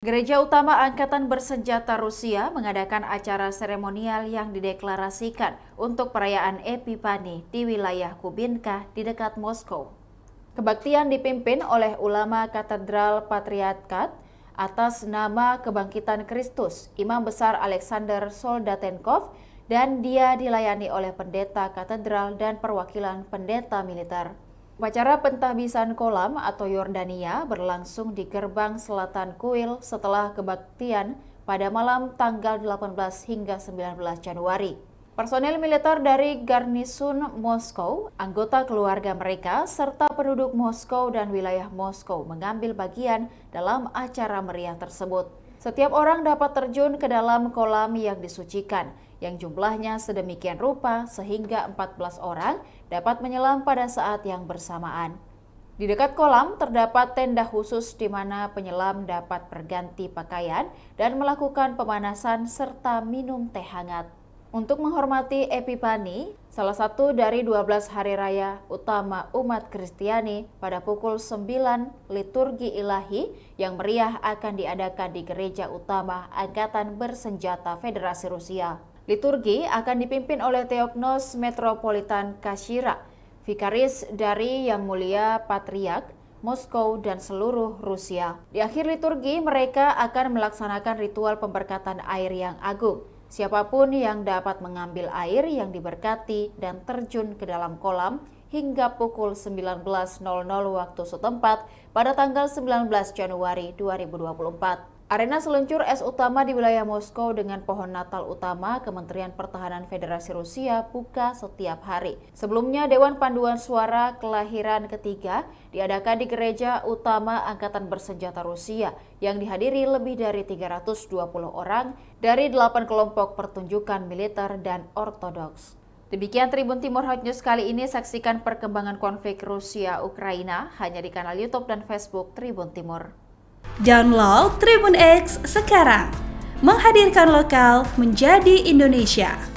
Gereja Utama Angkatan Bersenjata Rusia mengadakan acara seremonial yang dideklarasikan untuk perayaan Epifani di wilayah Kubinka di dekat Moskow. Kebaktian dipimpin oleh ulama Katedral Patriarkat atas nama Kebangkitan Kristus, Imam Besar Alexander Soldatenkov, dan dia dilayani oleh pendeta katedral dan perwakilan pendeta militer. Upacara pentahbisan kolam atau Yordania berlangsung di gerbang selatan kuil setelah kebaktian pada malam tanggal 18 hingga 19 Januari. Personel militer dari Garnisun Moskow, anggota keluarga mereka, serta penduduk Moskow dan wilayah Moskow mengambil bagian dalam acara meriah tersebut. Setiap orang dapat terjun ke dalam kolam yang disucikan, yang jumlahnya sedemikian rupa sehingga 14 orang dapat menyelam pada saat yang bersamaan. Di dekat kolam terdapat tenda khusus di mana penyelam dapat berganti pakaian dan melakukan pemanasan serta minum teh hangat. Untuk menghormati Epifani, salah satu dari 12 hari raya utama umat Kristiani, pada pukul 9 liturgi ilahi yang meriah akan diadakan di Gereja Utama Angkatan Bersenjata Federasi Rusia. Liturgi akan dipimpin oleh Theognos Metropolitan Kashira, vikaris dari Yang Mulia Patriark Moskow dan seluruh Rusia. Di akhir liturgi, mereka akan melaksanakan ritual pemberkatan air yang agung. Siapapun yang dapat mengambil air yang diberkati dan terjun ke dalam kolam hingga pukul 19.00 waktu setempat pada tanggal 19 Januari 2024. Arena seluncur es utama di wilayah Moskow dengan pohon Natal utama Kementerian Pertahanan Federasi Rusia buka setiap hari. Sebelumnya, Dewan Panduan Suara Kelahiran Ketiga diadakan di Gereja Utama Angkatan Bersenjata Rusia yang dihadiri lebih dari 320 orang dari 8 kelompok pertunjukan militer dan ortodoks. Demikian Tribun Timur Hot News kali ini. Saksikan perkembangan konflik Rusia-Ukraina hanya di kanal YouTube dan Facebook Tribun Timur. Download Tribun X sekarang, menghadirkan lokal menjadi Indonesia.